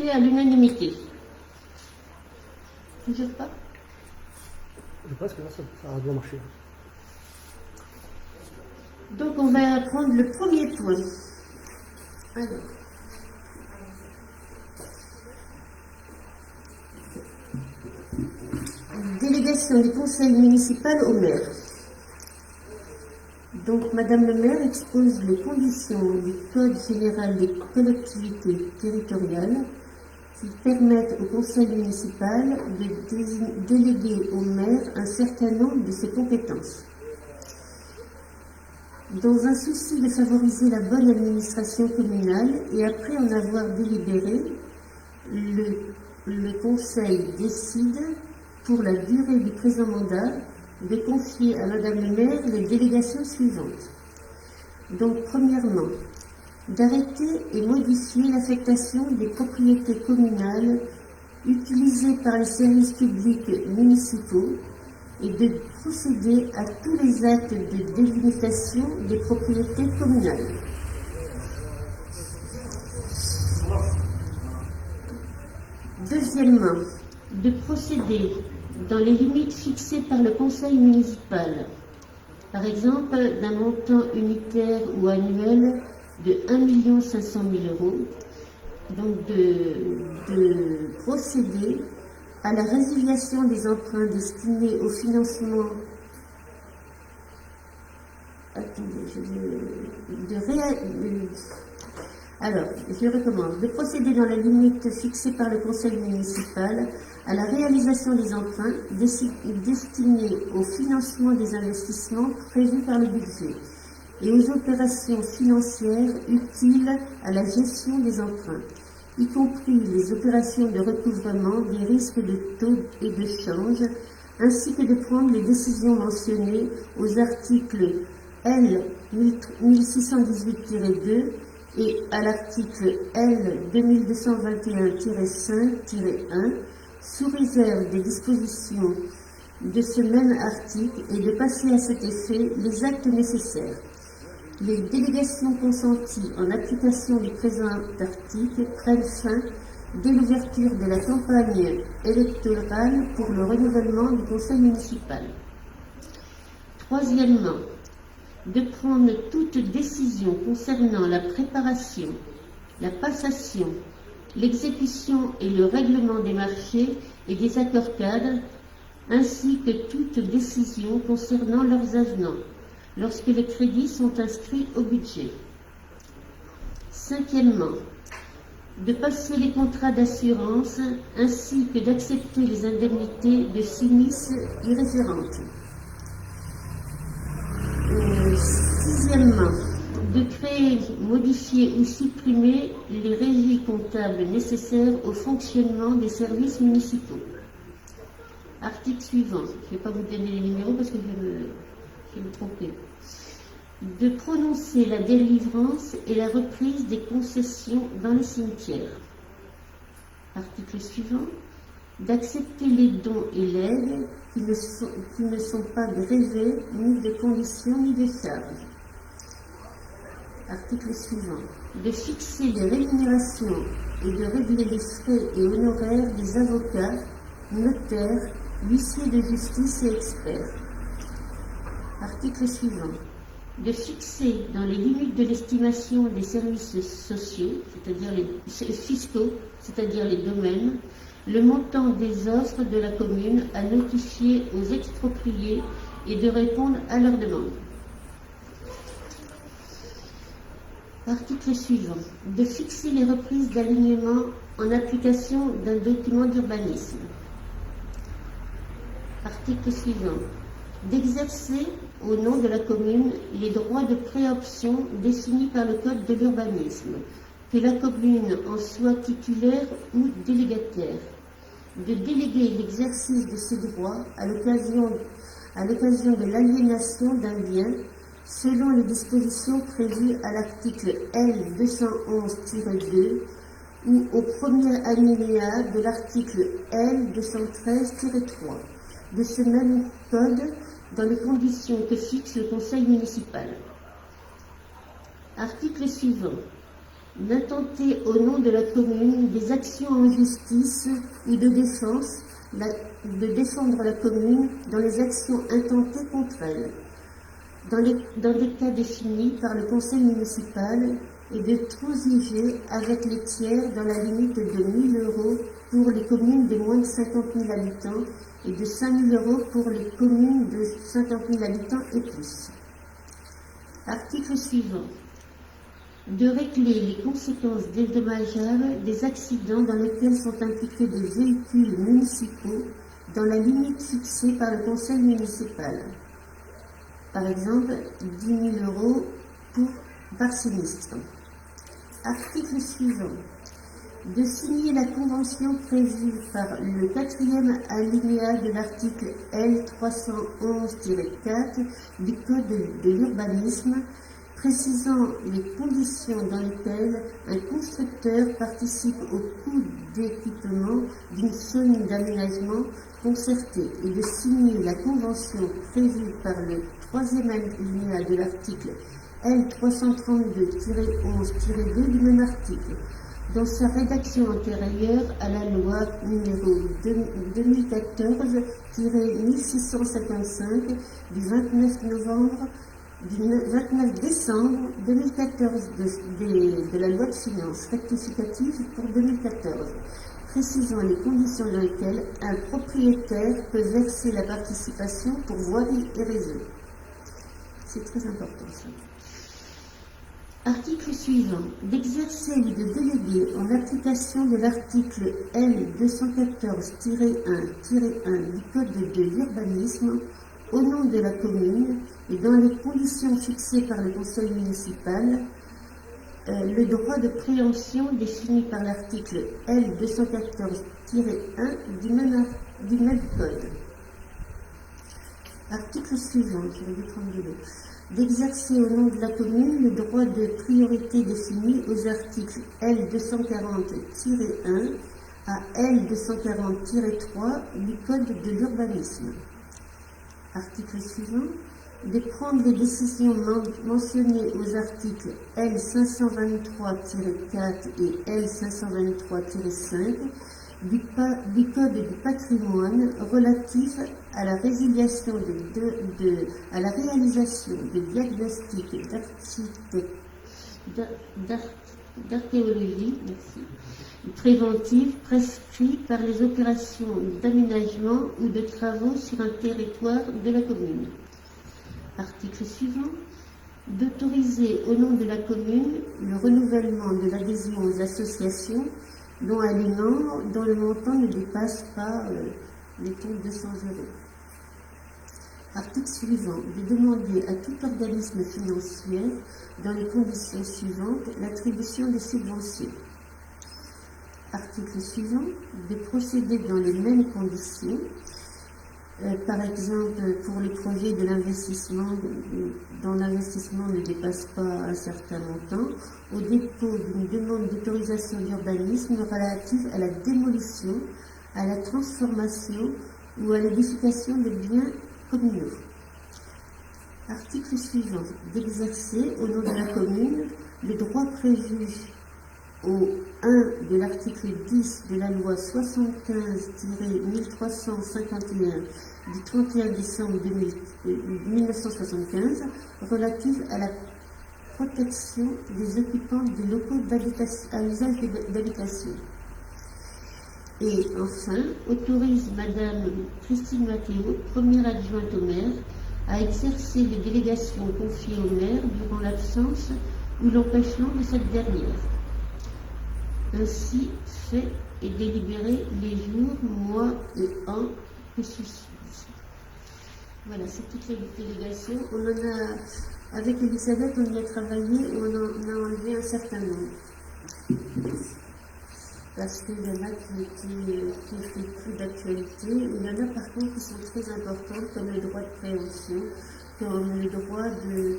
À l'unanimité. Toujours pas? Je pense que là, ça doit marcher. Donc, on va prendre le premier point. Alors. Délégation du conseil municipal au maire. Donc, Madame le maire expose les conditions du Code général des collectivités territoriales qui permettent au conseil municipal de déléguer au maire un certain nombre de ses compétences. Dans un souci de favoriser la bonne administration communale et après en avoir délibéré, le conseil décide, pour la durée du présent mandat, de confier à Madame le maire les délégations suivantes. Donc, premièrement, d'arrêter et modifier l'affectation des propriétés communales utilisées par les services publics municipaux et de procéder à tous les actes de délimitation des propriétés communales. Deuxièmement, de procéder dans les limites fixées par le conseil municipal, par exemple d'un montant unitaire ou annuel de 1 500 000 €, donc de procéder à la résiliation des emprunts destinés au financement. Je recommence. De procéder dans la limite fixée par le conseil municipal à la réalisation des emprunts destinés au financement des investissements prévus par le budget et aux opérations financières utiles à la gestion des emprunts, y compris les opérations de recouvrement des risques de taux et de change, ainsi que de prendre les décisions mentionnées aux articles L. 1618-2 et à l'article L. 2221-5-1, sous réserve des dispositions de ce même article et de passer à cet effet les actes nécessaires. Les délégations consenties en application du présent article prennent fin dès l'ouverture de la campagne électorale pour le renouvellement du conseil municipal. Troisièmement, de prendre toute décision concernant la préparation, la passation, l'exécution et le règlement des marchés et des accords cadres, ainsi que toute décision concernant leurs avenants, lorsque les crédits sont inscrits au budget. Cinquièmement, de passer les contrats d'assurance ainsi que d'accepter les indemnités de sinistres irréférentes. Sixièmement, de créer, modifier ou supprimer les régies comptables nécessaires au fonctionnement des services municipaux. Article suivant, je ne vais pas vous donner les numéros parce que je vais me tromper. De prononcer la délivrance et la reprise des concessions dans les cimetières. Article suivant, d'accepter les dons et legs qui ne sont pas grevés ni de conditions ni de charges. Article suivant, de fixer les rémunérations et de régler les frais et honoraires des avocats, notaires, huissiers de justice et experts. Article suivant, de fixer dans les limites de l'estimation des services sociaux, c'est-à-dire les fiscaux, c'est-à-dire les domaines, le montant des offres de la commune à notifier aux expropriés et de répondre à leurs demandes. Article suivant, de fixer les reprises d'alignement en application d'un document d'urbanisme. Article suivant, d'exercer au nom de la commune les droits de préemption définis par le Code de l'urbanisme, que la commune en soit titulaire ou délégataire, de déléguer l'exercice de ces droits à l'occasion de l'aliénation d'un bien selon les dispositions prévues à l'article L. 211-2 ou au premier alinéa de l'article L. 213-3 de ce même code dans les conditions que fixe le conseil municipal. Article suivant. D'intenter au nom de la commune des actions en justice ou de défense, de défendre la commune dans les actions intentées contre elle, dans des cas définis par le conseil municipal, et de transiger avec les tiers dans la limite de 1 000 € pour les communes de moins de 50 000 habitants et de 5 000 € pour les communes de 50 000 habitants et plus. Article suivant. De régler les conséquences dédommageables des accidents dans lesquels sont impliqués des véhicules municipaux dans la limite fixée par le conseil municipal. Par exemple, 10 000 € par sinistre. Article suivant. De signer la convention prévue par le 4e alinéa de l'article L. 311-4 du Code de l'urbanisme, précisant les conditions dans lesquelles un constructeur participe au coût d'équipement d'une zone d'aménagement concertée et de signer la convention prévue par le 3e alinéa de l'article L. 332-11-2 du même article, dans sa rédaction antérieure à la loi numéro 2014-1655 du 29 décembre 2014 de la loi de finances rectificative pour 2014, précisant les conditions dans lesquelles un propriétaire peut verser la participation pour voirie et réseau. C'est très important ça. Article suivant. D'exercer ou de déléguer en application de l'article L. 214-1-1 du Code de l'urbanisme au nom de la commune et dans les conditions fixées par le conseil municipal, le droit de préemption défini par l'article L. 214-1 du même code. Article suivant, je vais vous prendre de l'eau. d'exercer au nom de la commune le droit de priorité défini aux articles L240-1 à L240-3 du Code de l'urbanisme. Article suivant. De prendre les décisions mentionnées aux articles L523-4 et L523-5 du Code du patrimoine relatif à la résiliation à la réalisation de diagnostics d'archéologie préventive prescrits par les opérations d'aménagement ou de travaux sur un territoire de la commune. Article suivant. D'autoriser au nom de la commune le renouvellement de l'adhésion aux associations dont le montant ne dépasse pas les taux de 200 euros. Article suivant. De demander à tout organisme financier, dans les conditions suivantes, l'attribution des subventions. Article suivant. De procéder dans les mêmes conditions, par exemple pour les projets de l'investissement dont l'investissement ne dépasse pas un certain montant, au dépôt d'une demande d'autorisation d'urbanisme relative à la démolition, à la transformation ou à l'édification de biens communaux. Article suivant. D'exercer au nom de la commune le droit prévu au 1 de l'article 10 de la loi 75-1351 du 31 décembre 1975 relative à la protection des occupants des locaux à usage d'habitation. Et enfin, autorise Madame Christine Mathéo, première adjointe au maire, à exercer les délégations confiées au maire durant l'absence ou l'empêchement de cette dernière. Ainsi fait et délibéré les jours, mois et ans que suffisent. Voilà, c'est toutes les délégations. On en a, avec Elisabeth, on y a travaillé, on en a enlevé un certain nombre. Parce qu'il y en a qui étaient plus d'actualité. Il y en a par contre qui sont très importantes, comme le droit de préemption, comme le droit de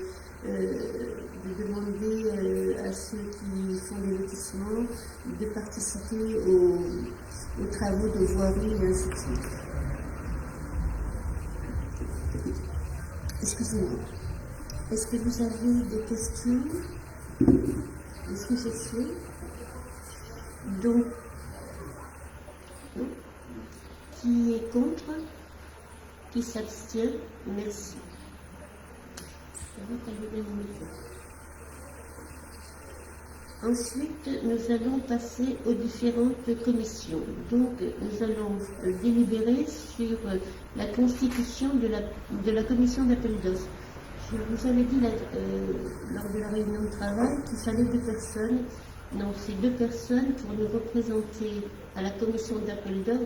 demander à ceux qui font des lotissements de participer aux travaux de voirie et ainsi de suite. Excusez-moi. Est-ce que vous avez des questions? Est-ce que c'est fait? Donc, qui est contre? Qui s'abstient? Merci. Ensuite, nous allons passer aux différentes commissions. Donc, nous allons délibérer sur la constitution de la commission d'appel d'offres. Je vous avais dit lors de la réunion de travail qu'il fallait 2 personnes. Non, c'est 2 personnes pour nous représenter à la commission d'appel d'offres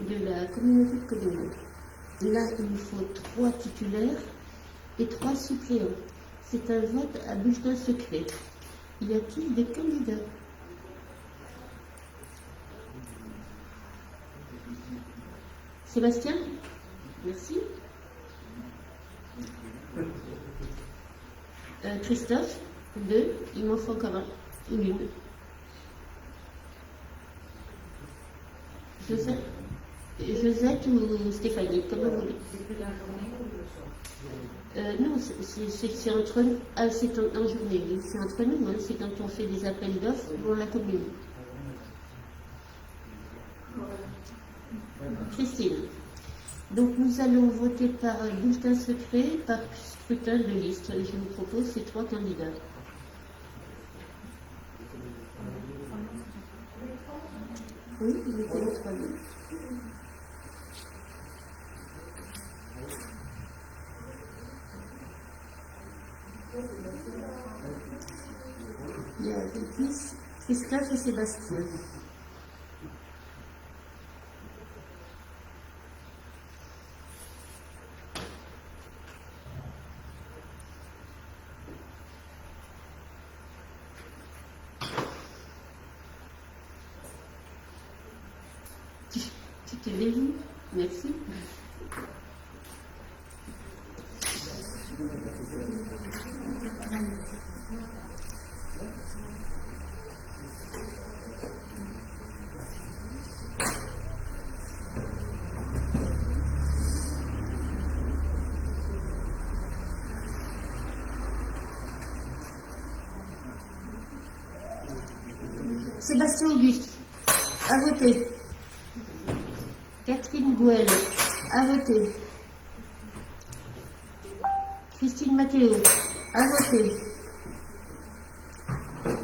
de la communauté de communes. Là, il nous faut 3 titulaires et 3 suppléants. C'est un vote à bulletin secret. Y a-t-il des candidats? Sébastien? Merci. Christophe? 2. Il m'en faut encore un. Une. Josette ou Stéphanie, comme vous voulez. Non, c'est entre nous. Ah, c'est en journée, c'est entre nous, hein, c'est quand on fait des appels d'offres pour la commune. Christine. Donc nous allons voter par bulletin secret, par scrutin de liste. Et je vous propose ces 3 candidats. Oui, vous mettez les 3 noms. Il y a Christophe et Sébastien. Tu te déjoues? Merci. Sébastien Auguste, à voter. Catherine Gouel, à voter. Christine Mathéo, à voter.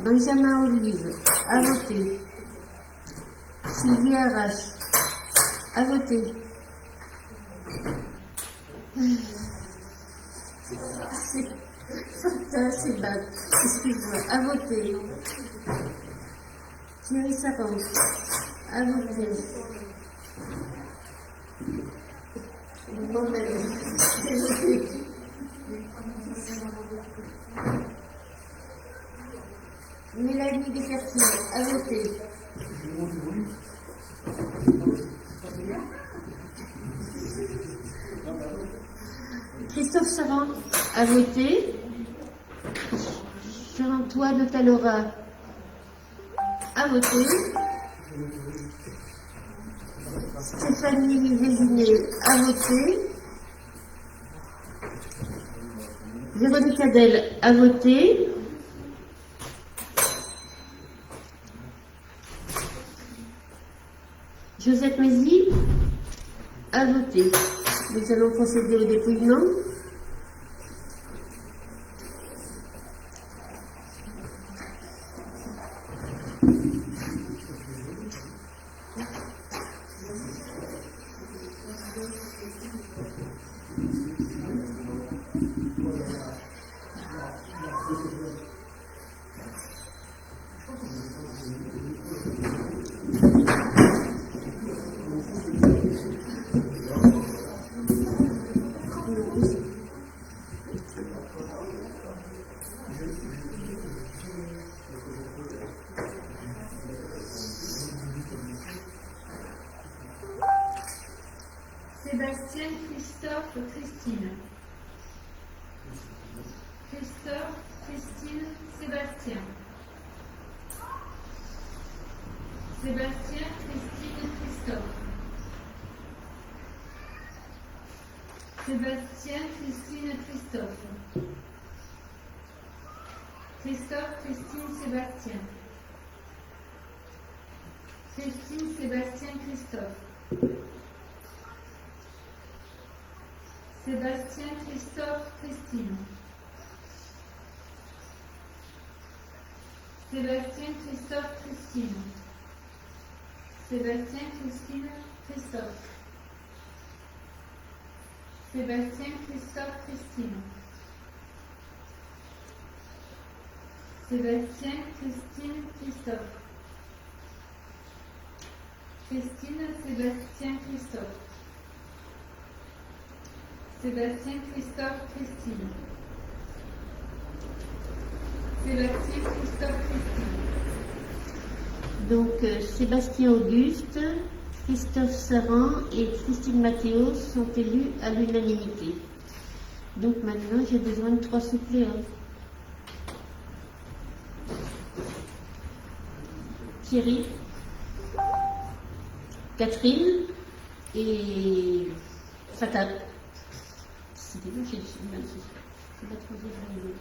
Benjamin Olive, à voter. Sylvie Arrache, à voter. C'est bas, excuse-moi, à voter. Thierry Saran, à voter. Mélanie Descartier, à voter. Christophe Saran, à voter. Jean-Antoine Talora, à voter. Stéphanie Vézinet, à voter. Véronique Adel, à voter. Josette Mézy, à voter. Nous allons procéder au dépouillement. Sébastien, Christophe, Christine. Christophe, Christine, Sébastien. Sébastien, Christine, Christophe. Sébastien, Christine, Christophe. Christophe, Christine, Sébastien. Christine, Sébastien, Christophe. Sébastien, Christophe, Christine. Sébastien, Christophe, Christine. Sébastien, Christine, Christophe. Sébastien, Christophe, Christine. Sébastien, Christine, Christophe. Christine, Sébastien, Christophe. Sébastien, Christophe, Christine. Sébastien, Christophe, Christine. Donc, Sébastien Auguste, Christophe Saran et Christine Mathéo sont élus à l'unanimité. Donc maintenant, j'ai besoin de 3 suppléants. Thierry, Catherine et Fatal. C'est bon, j'ai même si c'est pas trop désagréable.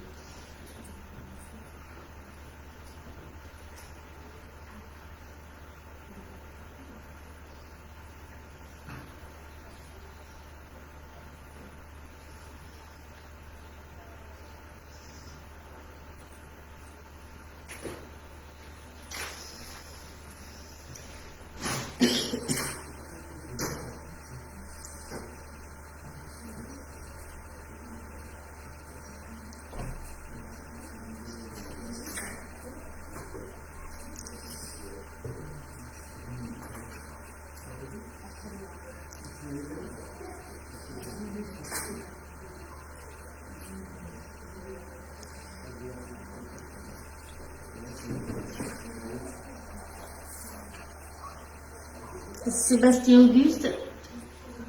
Sébastien Auguste,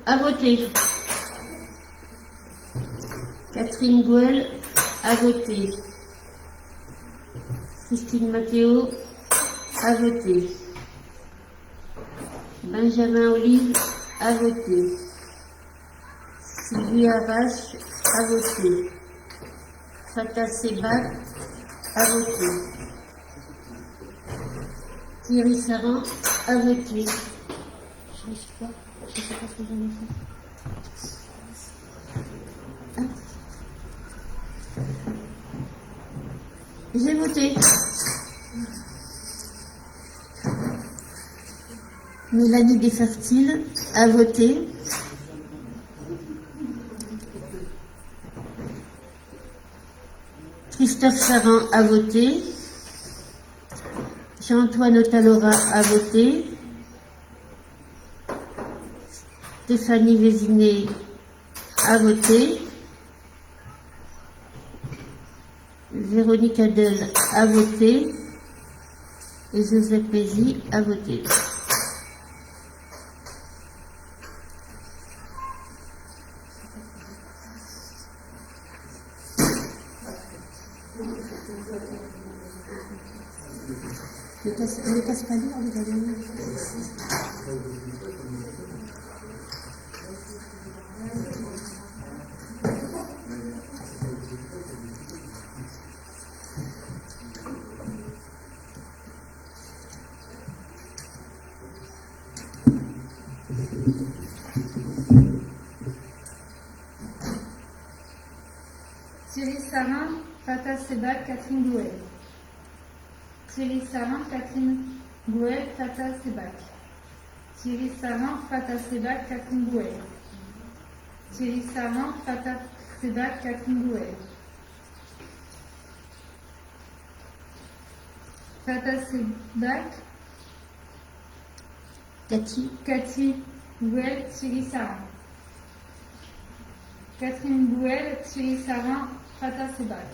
à voter. Catherine Gouel a voté. Christine Mathéo a voté. Benjamin Olive a voté. Sylvie Arrache a voté. Fatah Sebag a voté. Thierry Saran a voté. Je sais pas ce que j'en ai fait. Ah. J'ai voté. Mélanie Desfertiles a voté. Christophe Saran a voté. Jean-Antoine Otalora a voté. Stéphanie Vézinet a voté. Véronique Adel a voté. Et Joseph Mézy a voté. Ne casse pas l'heure, vous allez voir. Thierry Saran, Fatah Sebag, Catherine Gouel. Thierry Saran, Catherine Gouel, Fatah Sebag. Thierry Saran, Fatah Sebag, Catherine Gouel. Thierry Saran, Fatah Sebag, Catherine Gouel. Fatah Sebag, Cathy Gouel, Thierry Saran. Catherine Gouel, Thierry Saran, Fatah Sebag.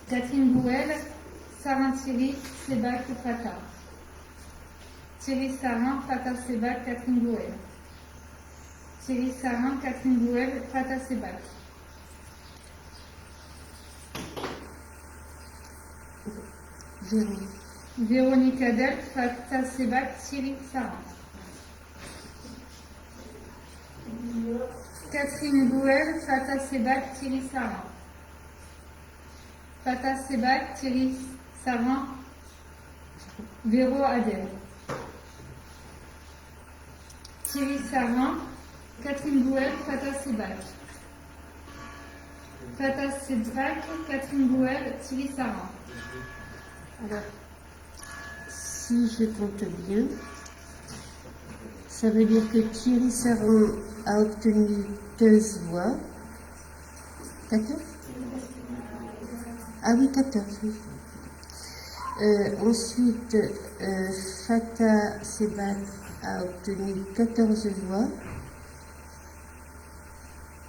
Catherine Gouel, Saran Thierry, Sebag, Fatah. Thierry Saran, Fatah Sebag, Catherine Gouel. Thierry Saran, Catherine Gouel, Fatah Sebag. Véronique Adel, Fatah Sebag, Thierry Saran. Catherine Gouel, Fatah Sebag, Thierry Saran. Fatah Sebag, Thierry Saran, Véro Adel. Thierry Saran, Catherine Gouel, Fatah Sebag. Fatah Sebag, Catherine Gouel, Thierry Saran. Alors, si je compte bien, ça veut dire que Thierry Saran a obtenu 15 voix. 14 ? Ah oui, 14, oui. Ensuite, Fatah Sebag a obtenu 14 voix.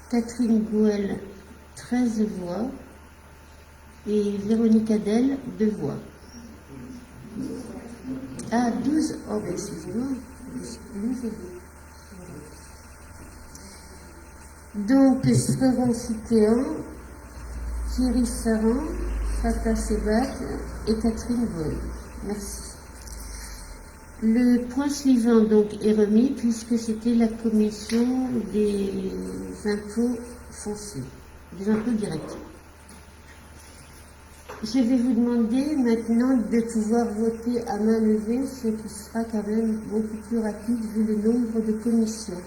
Catherine Gouel, 13 voix. Et Véronique Adel, 2 voix. Ah, 12. Oh, ben excusez-moi. Donc, seront suppléants Thierry Saran, Fatah Sebag et Catherine Gouel. Merci. Le point suivant donc est remis puisque c'était la commission des impôts fonciers, des impôts directs. Je vais vous demander maintenant de pouvoir voter à main levée, ce qui sera quand même beaucoup plus rapide vu le nombre de commissions.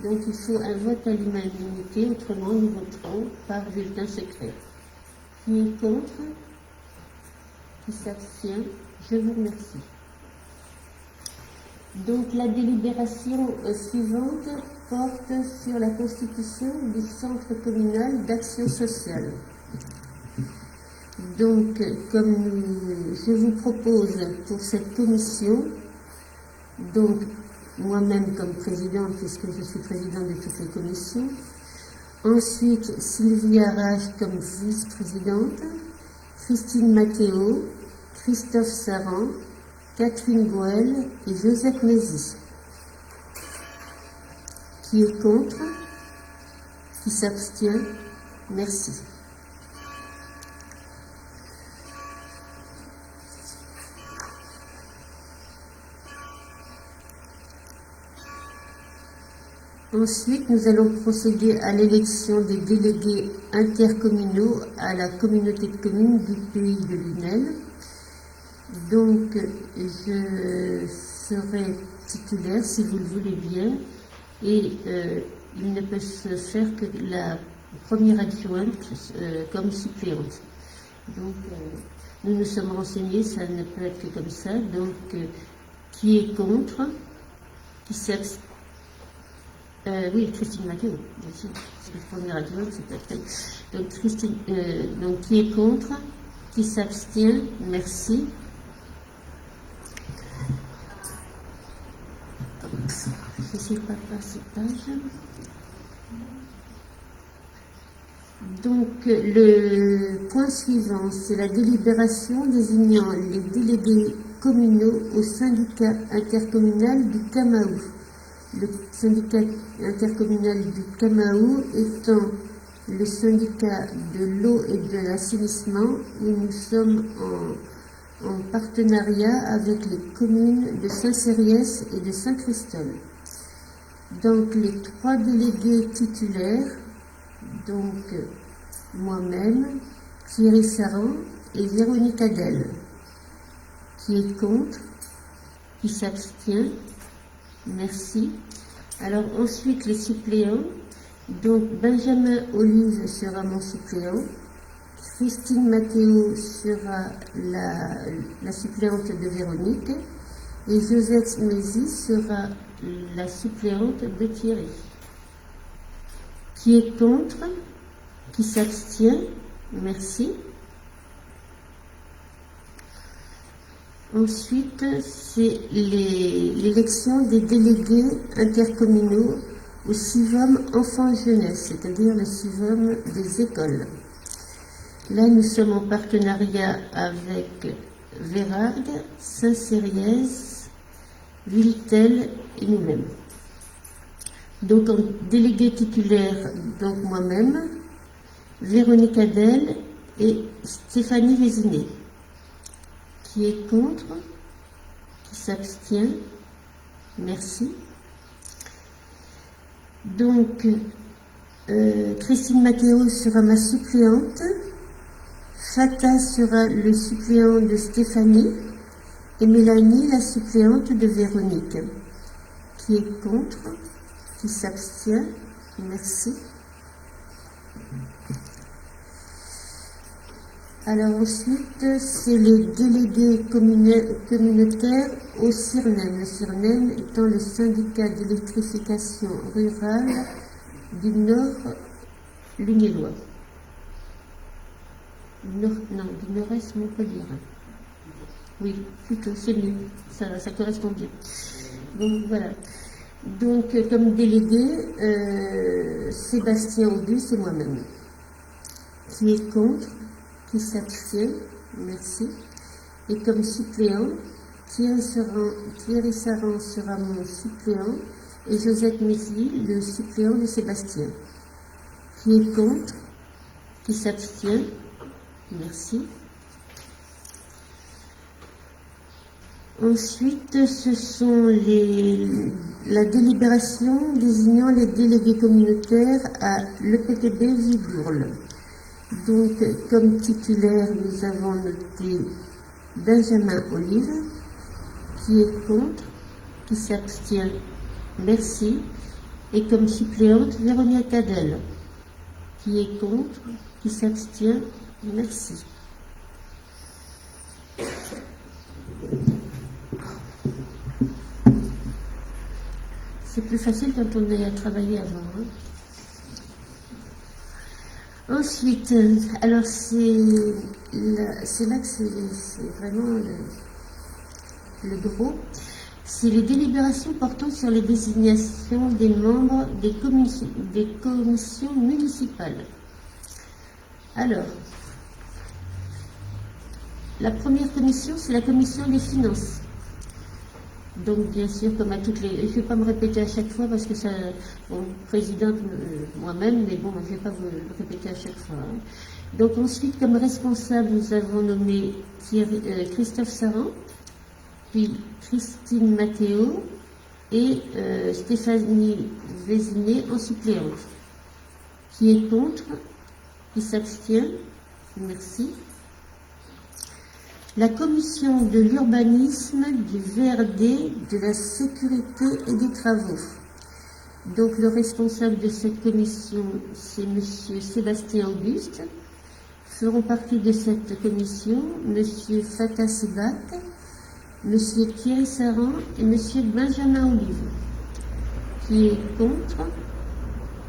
Donc il faut un vote à l'unanimité, autrement nous voterons par bulletin secret. Qui est contre? Qui s'abstient? Je vous remercie. Donc la délibération suivante porte sur la constitution du Centre communal d'action sociale. Donc, je vous propose pour cette commission, donc moi-même comme présidente, puisque je suis présidente de toutes les commissions, ensuite Sylvie Arrache comme vice-présidente, Christine Mathéo, Christophe Saran, Catherine Gouel et Joseph Mézy. Qui est contre? Qui s'abstient? Merci. Ensuite, nous allons procéder à l'élection des délégués intercommunaux à la communauté de communes du pays de Lunel. Donc, je serai titulaire, si vous le voulez bien, et il ne peut se faire que la première adjointe comme suppléante. Donc, nous nous sommes renseignés, ça ne peut être que comme ça. Donc, qui est contre? Qui s'abstient? Oui, Christine Mathieu, bien sûr, c'est la première adjointe, c'est parfait. Donc, Christine, donc, qui est contre? Qui s'abstient? Merci. Je ne sais pas passer page. Donc, le point suivant, c'est la délibération désignant les délégués communaux au syndicat intercommunal du Camaou. Le syndicat intercommunal du Camaou étant le syndicat de l'eau et de l'assainissement, où nous sommes en partenariat avec les communes de Saint-Cériès et de Saint-Christol. Donc les trois délégués titulaires, donc moi-même, Thierry Saran et Véronique Adel. Qui est contre? Qui s'abstient? Merci. Alors ensuite les suppléants. Donc Benjamin Olive sera mon suppléant. Christine Mathéo sera la suppléante de Véronique. Et Josette Mézy sera la suppléante de Thierry. Qui est contre? Qui s'abstient? Merci. Ensuite, c'est l'élection des délégués intercommunaux au CIVOM enfants-jeunesse, c'est-à-dire le CIVOM des écoles. Là, nous sommes en partenariat avec Vérargues, Saint-Cériès, Villetel et nous-mêmes. Donc, en délégué titulaire, donc moi-même, Véronique Adel et Stéphanie Vézinet. Qui est contre? Qui s'abstient? Merci. Donc, Christine Mathéo sera ma suppléante. Fata sera le suppléant de Stéphanie. Et Mélanie, la suppléante de Véronique. Qui est contre? Qui s'abstient? Merci. Alors ensuite, c'est les délégués communautaires au CIRNEM. Le CIRNEM étant le syndicat d'électrification rurale du Nord Lunélois. Du Nord-Est Montpellier. Oui, plutôt, c'est mieux. Ça correspond bien. Donc voilà. Donc comme délégué, Sébastien Auguste et moi-même. Qui est contre? Qui s'abstient? Merci. Et comme suppléant, Thierry Saran sera mon suppléant et Josette Mézy, le suppléant de Sébastien. Qui est contre? Qui s'abstient? Merci. Ensuite, ce sont la délibération désignant les délégués communautaires à l'EPTB Vibourle. Donc, comme titulaire, nous avons noté Benjamin Olive, qui est contre, qui s'abstient, merci, et comme suppléante, Véronique Adel, qui est contre, qui s'abstient, merci. C'est plus facile quand on est à travailler avant. Hein. Ensuite, alors c'est là que c'est vraiment le gros, c'est les délibérations portant sur les désignations des membres des commissions municipales. Alors, la première commission, c'est la commission des finances. Donc, bien sûr, comme à toutes les... Je ne vais pas me répéter à chaque fois parce que ça... Bon, présidente moi-même, mais bon, je ne vais pas vous le répéter à chaque fois. Hein. Donc, ensuite, comme responsable, nous avons nommé Christophe Saran, puis Christine Mathéo et Stéphanie Vézinet en suppléante. Qui est contre? Qui s'abstient? Merci. La commission de l'urbanisme, du VRD, de la sécurité et des travaux. Donc le responsable de cette commission, c'est M. Sébastien Auguste. Feront partie de cette commission M. Fatah Sebak, M. Thierry Saran et M. Benjamin Olive. Qui est contre?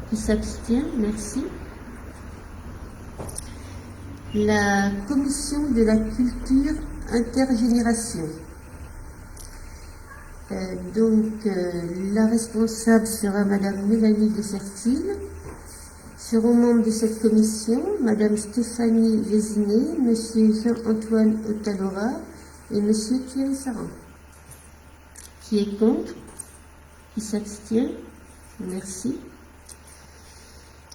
Qui s'abstient? Merci. La commission de la culture intergénération. La responsable sera Madame Mélanie Dessertile. Seront membres de cette commission Madame Stéphanie Vézinet, Monsieur Jean-Antoine Otalora et Monsieur Thierry Saran. Qui est contre? Qui s'abstient? Merci.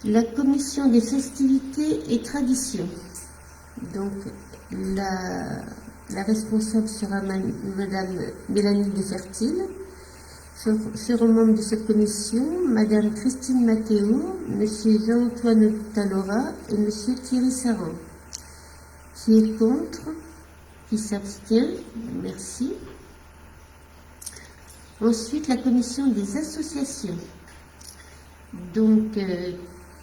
La commission des festivités et traditions. Donc, la responsable sera Madame Mélanie Desfertile. Seront membres de cette commission Madame Christine Mathéo, Monsieur Jean-Antoine Talora et Monsieur Thierry Saran. Qui est contre? Qui s'abstient? Merci. Ensuite, la commission des associations. Donc,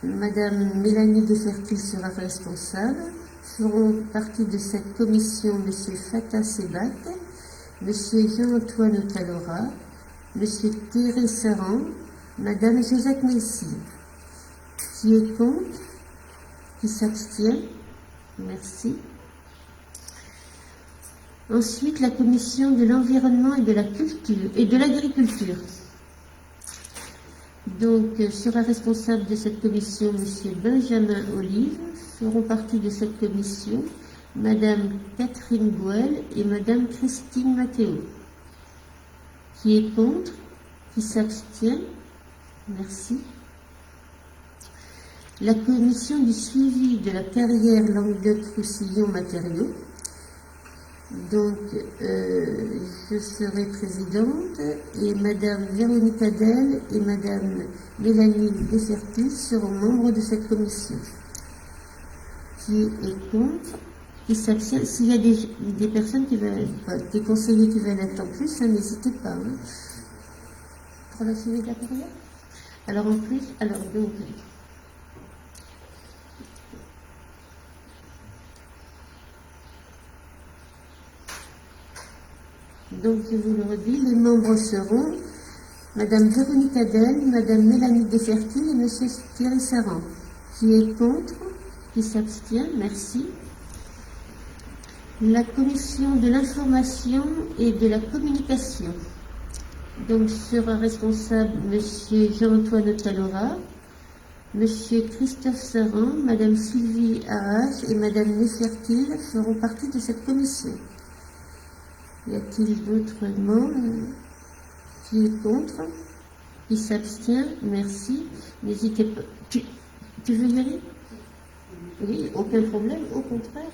Madame Mélanie Desfertile sera responsable. Feront partie de cette commission Monsieur Fatah Sebak, Monsieur Jean-Antoine Talora, Monsieur Thierry Saran, Madame Josette Messi. Qui est contre? Qui s'abstient? Merci. Ensuite, la commission de l'environnement et de la culture et de l'agriculture. Donc, sera responsable de cette commission M. Benjamin Olive. Feront partie de cette commission Madame Catherine Gouel et Madame Christine Mathéo. Qui est contre? Qui s'abstient? Merci. La commission du suivi de la carrière Languedoc-Roussillon Matériaux. Donc, je serai présidente et Madame Véronique Adel et Madame Mélanie Dessertile seront membres de cette commission. Qui est contre? Qui s'abstient? S'il y a des personnes qui veulent, des conseillers qui veulent être en plus, n'hésitez pas. Hein. Pour la suivi de la carrière. Alors en plus, donc je vous le redis, les membres seront Madame Véronique Adel, Madame Mélanie Desfertile et Monsieur Thierry Saran. Qui est contre? Qui s'abstient? Merci. La commission de l'information et de la communication. Donc sera responsable Monsieur Jean-Antoine Talora, Monsieur Christophe Saran, Madame Sylvie Arras et Madame Nefertile feront partie de cette commission. Y a-t-il d'autres membres? Qui est contre? Qui s'abstient? Merci. N'hésitez pas. Tu veux y aller? Oui, aucun problème, au contraire.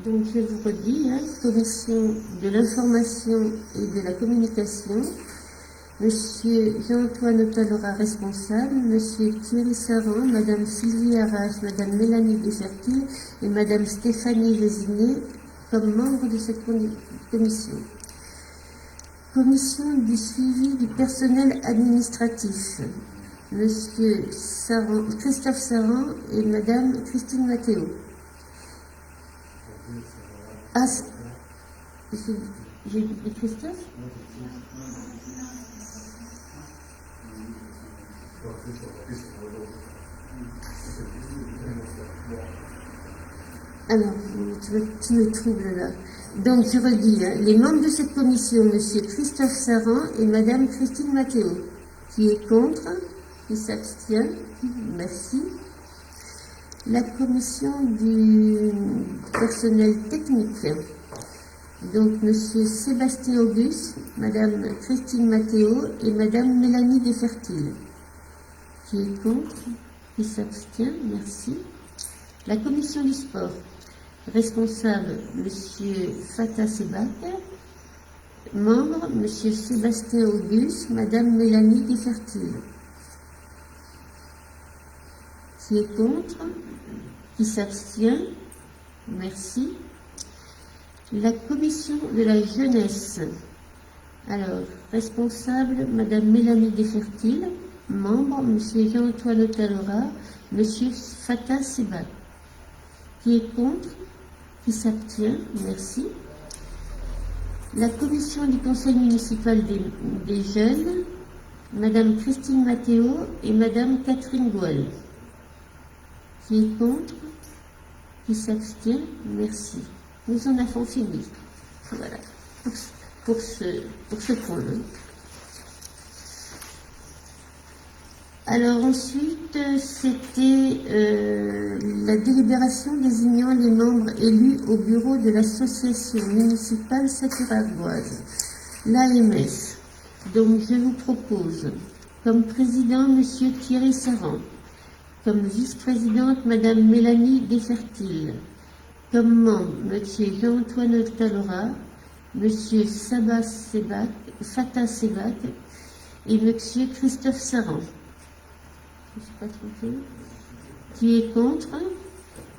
Donc je vous redis, commission de l'information et de la communication, Monsieur Jean-Antoine Talora responsable, Monsieur Thierry Saran, Madame Sylvie Arras, Madame Mélanie Dessertile et Madame Stéphanie Vézinet comme membres de cette commission. Commission du suivi du personnel administratif, Monsieur Christophe Saran et Madame Christine Mathéo. Ah, j'ai dit Christophe? Alors, tu me troubles là. Donc, je redis, les membres de cette commission, Monsieur Christophe Saran et Madame Christine Mathéo. Qui est contre? Qui s'abstient? Merci. La commission du personnel technique. Donc, Monsieur Sébastien Auguste, Madame Christine Mathéo et Madame Mélanie Desfertile. Qui est contre? Qui s'abstient? Merci. La commission du sport. Responsable, Monsieur Fatah Sebak. Membre, Monsieur Sébastien Auguste, Madame Mélanie Desfertile. Qui est contre? Qui s'abstient? Merci. La commission de la jeunesse. Alors, responsable, Madame Mélanie Desfertile. Membre, Monsieur Jean-Antoine Otalora, Monsieur Fatah Sebak. Qui est contre? Qui s'abstient? Merci. La commission du conseil municipal des jeunes, Madame Christine Mathéo et Madame Catherine Gouel. Qui est contre? Qui s'abstient? Merci. Nous en avons fini. Voilà. Pour ce point. Alors ensuite, c'était la délibération désignant les membres élus au bureau de l'association municipale Saturargoise, l'AMS. Donc je vous propose comme président Monsieur Thierry Serrand, comme vice-présidente Madame Mélanie Desfertile, comme membre Monsieur Jean-Antoine Talora, Monsieur Fatah Sebak et Monsieur Christophe Serrand. Je ne suis pas trompée. Qui est contre?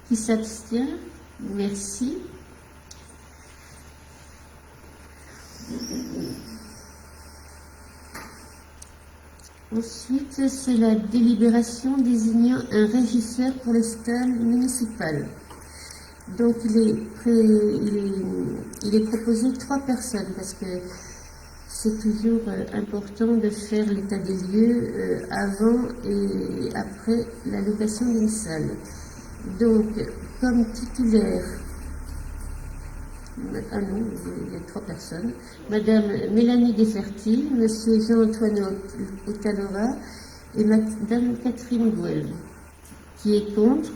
Qui s'abstient? Merci. Ensuite, c'est la délibération désignant un régisseur pour le stade municipal. Donc, il est proposé 3 personnes parce que c'est toujours important de faire l'état des lieux avant et après la location d'une salle. Donc, comme titulaire, ah non, il y a 3 personnes, Madame Mélanie Desfertile, Monsieur Jean-Antoine Otalora et Madame Catherine Gouel. Qui est contre?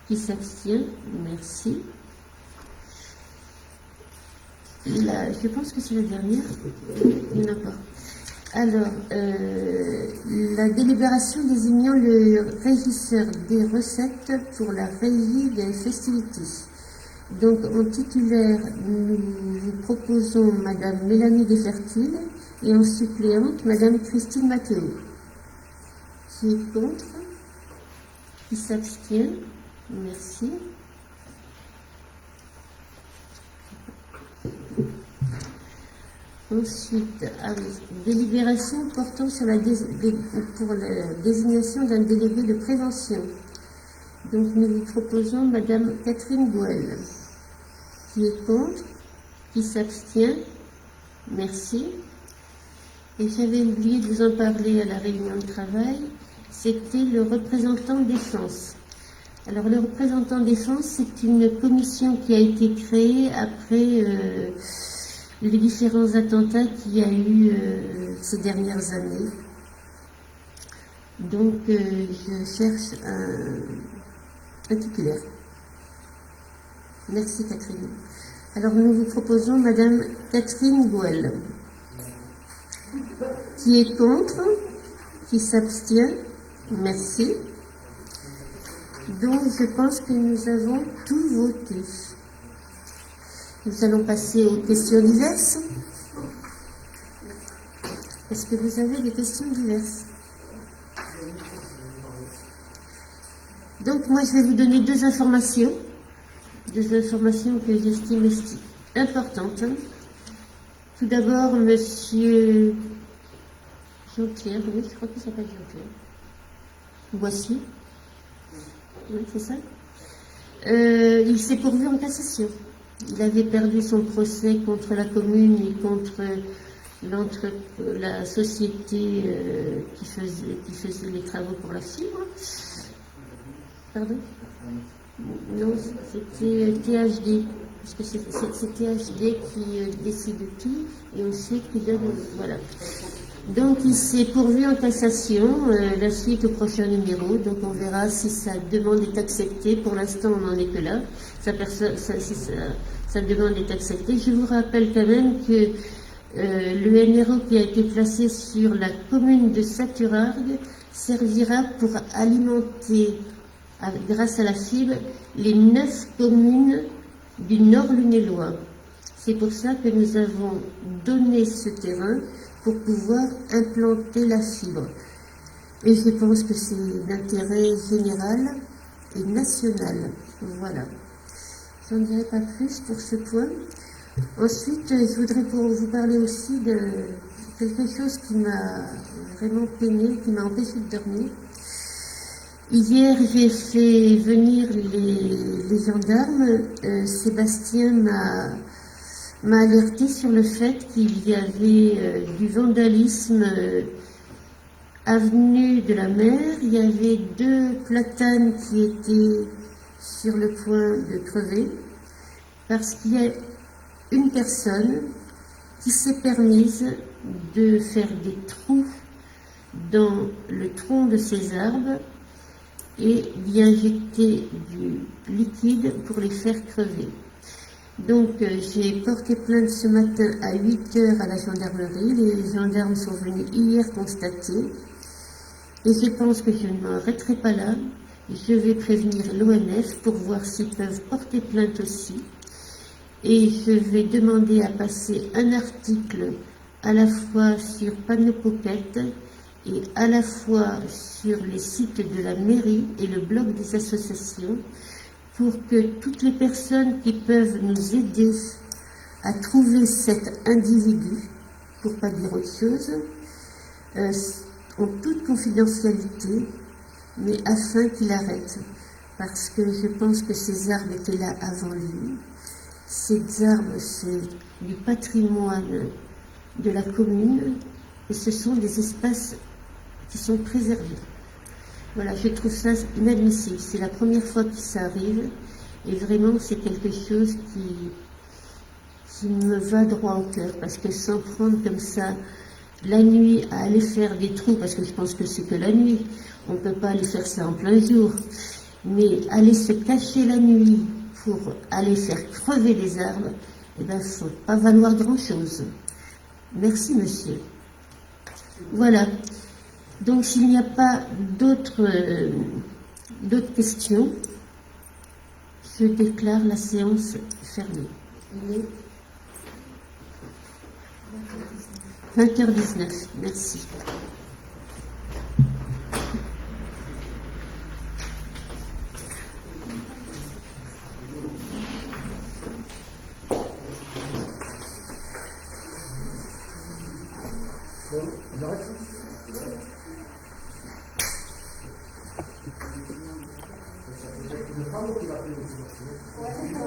Qui s'abstient? Merci. Je pense que c'est la dernière. Il n'y en a pas. Alors, la délibération désignant le régisseur des recettes pour la régie des festivités. Donc, en titulaire, nous vous proposons Madame Mélanie Desfertile et en suppléante, Madame Christine Mathéo. Qui est contre? Qui s'abstient? Merci. Ensuite, délibération portant sur pour la désignation d'un délégué de prévention. Donc, nous vous proposons Madame Catherine Gouel. Qui est contre? Qui s'abstient? Merci. Et j'avais oublié de vous en parler à la réunion de travail. C'était le représentant défense. Alors, le représentant défense, c'est une commission qui a été créée après les différents attentats qu'il y a eu ces dernières années. Donc, je cherche un titulaire. Merci, Catherine. Alors, nous vous proposons Madame Catherine Gouel. Qui est contre? Qui s'abstient? Merci. Donc, je pense que nous avons tout voté. Nous allons passer aux questions diverses. Est-ce que vous avez des questions diverses? Donc, moi, je vais vous donner 2 informations. 2 informations que j'estime importantes. Tout d'abord, Monsieur Jean-Pierre, oui, je crois qu'il s'appelle Jean-Pierre. Voici. Oui, c'est ça. Il s'est pourvu en cassation. Il avait perdu son procès contre la commune et contre la société qui faisait les travaux pour la fibre. Pardon? Non, c'était THD, puisque c'est THD qui décide tout, et ensuite qui donne... Voilà. Donc il s'est pourvu en cassation, la suite au prochain numéro, donc on verra si sa demande est acceptée. Pour l'instant on n'en est que là, si sa demande est acceptée. Je vous rappelle quand même que le NRO qui a été placé sur la commune de Saturargues servira pour alimenter, grâce à la fibre, les 9 communes du Nord lunélois. C'est pour ça que nous avons donné ce terrain pour pouvoir implanter la fibre. Et je pense que c'est d'intérêt général et national. Voilà. Je n'en dirai pas plus pour ce point. Ensuite, je voudrais vous parler aussi de quelque chose qui m'a vraiment peiné, qui m'a empêché de dormir. Hier, j'ai fait venir les gendarmes. Sébastien m'a alerté sur le fait qu'il y avait du vandalisme avenue de la Mer. Il y avait 2 platanes qui étaient sur le point de crever parce qu'il y a une personne qui s'est permise de faire des trous dans le tronc de ces arbres et d'y injecter du liquide pour les faire crever. Donc j'ai porté plainte ce matin à 8h à la gendarmerie. Les gendarmes sont venus hier constater. Et je pense que je ne m'arrêterai pas là. Je vais prévenir l'ONF pour voir s'ils peuvent porter plainte aussi. Et je vais demander à passer un article à la fois sur Panneau Pocket et à la fois sur les sites de la mairie et le blog des associations pour que toutes les personnes qui peuvent nous aider à trouver cet individu, pour pas dire autre chose, en toute confidentialité, mais afin qu'il arrête. Parce que je pense que ces arbres étaient là avant lui. Ces arbres, c'est du patrimoine de la commune et ce sont des espaces qui sont préservés. Voilà, je trouve ça inadmissible. C'est la première fois que ça arrive et vraiment c'est quelque chose qui me va droit au cœur parce que s'en prendre comme ça la nuit à aller faire des trous, parce que je pense que c'est que la nuit, on ne peut pas aller faire ça en plein jour, mais aller se cacher la nuit pour aller faire crever les arbres, eh bien, il ne faut pas valoir grand-chose. Merci, monsieur. Voilà. Donc, s'il n'y a pas d'autres questions, je déclare la séance fermée. Il est 20h19. Merci. Bon, on arrête. C'est le femme qui va payer aussi.